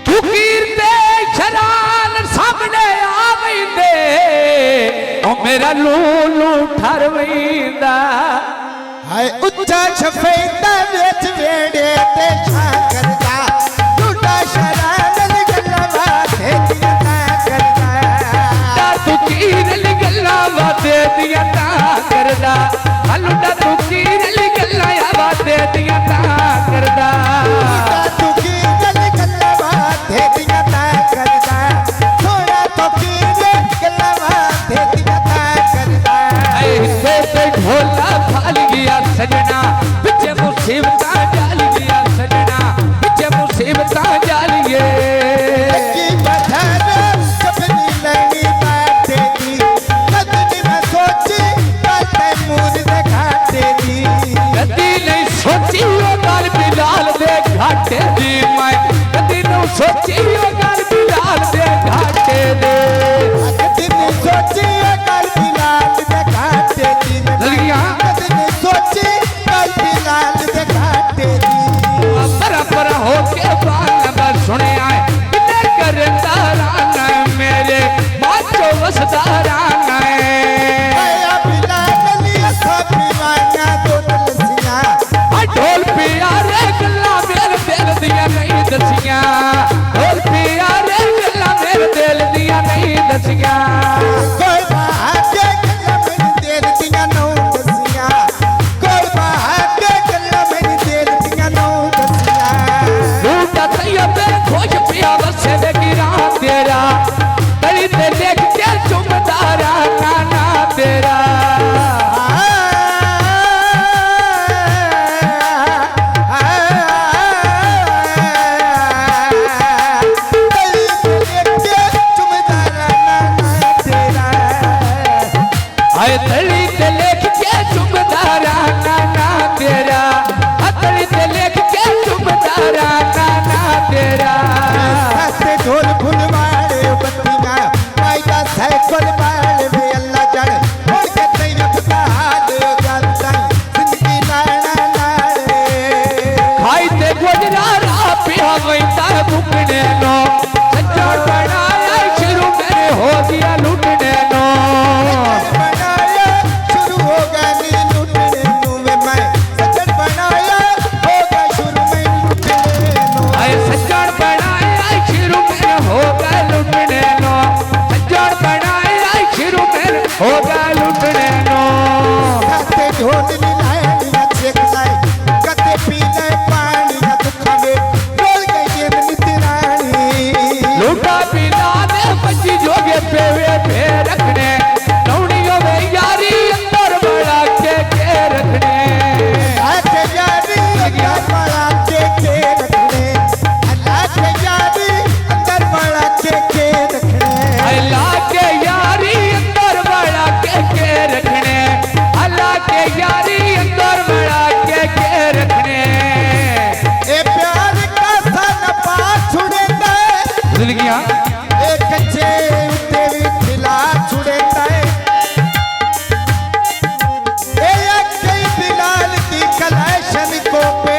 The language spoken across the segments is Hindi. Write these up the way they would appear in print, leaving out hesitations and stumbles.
फकीर दे शरान सामने आ वैंदे ओ मेरा लूलू ठरवैंदा हाय उच्चा छफेंदा विच वेड़े ते छा करदा टूटा शरान गल्ला थे दिया ता करदा फकीर गल्ला वादे दिया ता करदा लुटा फकीर गल्ला वादे दिया ता करदा ढोला फाल गया सजना पिछे मुसीबत डाल गया सजना पिछे मुसीबत डाल गए कदी नहीं सोची वो गल बिलाल दे घाटे दी मैं कदी नहीं सोची वो गल बिलाल दे घाटे दे कदी नहीं सोची वो गल बिलाल दे घाटे दी सोची कल बिलाल दे घाटे दी बराबर होके बाल सुने आए बिना करता राना मेरे बाचो वसदारा ढोल पिया रे गल्ला मेरे दिल दिया नहीं दसिया ढोल पिया रे गल्ला मेरे दिल दिया नहीं दसिया खोज पिया बसे गिरा तेरा तली ते देख के चुमदारा नाना तेरा तली ते लेख के चुमदारा नाना तेरा तली ते लेख के चुमदारा नाना तेरा ढोल फुलवाड़े बत्तियां पाईदा साइकिल बाल वे अल्लाह जाने छोड़ के तई रखता हाल जानता जिंदगी लाना लाड़े खाई ते गोजरा रा पिया वैता भुकने नो सच्चा बनाया शुरू मेरे हो गया लूटने नो बनाया शुरू हो गया नी लूटने नो मैं सच्चा बनाया होगा शुरू में लूटने नो आए सच्चा बनाया शुरू में होगा लूटने नो सच्चा बनाया शुरू में होगा लूटने नो खाते ढोल मिलाए निया चेक लाए कते पीने पानी ना दुखा में रोल गई ये नितरानी लूटा पिला दे बच्ची जोगे पेवे पे रखने लौड़ियों में यारी अंदर बड़ा के रखने आते यारी अंदर बड़ा के रखने अल्लाह के यारी अंदर बड़ा के रखने अल्लाह के यारी अंदर बड़ा के रखने अल्लाह के यारी अंदर बड़ा के रखने ए प्यार का सन पास छुड़ेंदा भूल गया ए कच्चे उत्ते भी खिला छुड़ेंदा ए अक्के बिलाल दी कलेशन को पे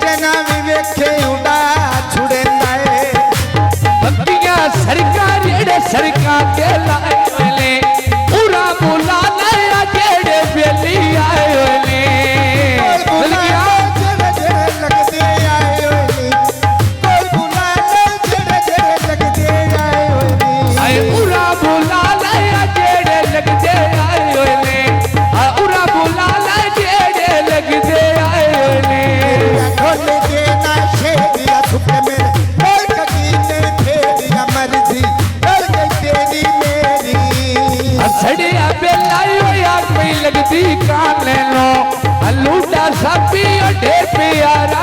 जना भी वेखे उड़ा छुड़ेंदा बत्तियां सरकार जेड़े सरकार के लाए वाले पूरा बुला लाया जेड़े बेली आए वाले भूल गया लगते आए होनी कोई बुला जेड़े लगते आए होनी आए पूरा बुला लाया जेड़े लगते आए वाले पूरा बुला लाया जेड़े लगते आए वाले ढोले देना शेरिया सुपने मेरे और ककीने फेरिया मर्जी और गई तेरी मेरी सड़िया बेलाई होया कोई लगती कान ले लो लूटा सापी ढेर प्यारा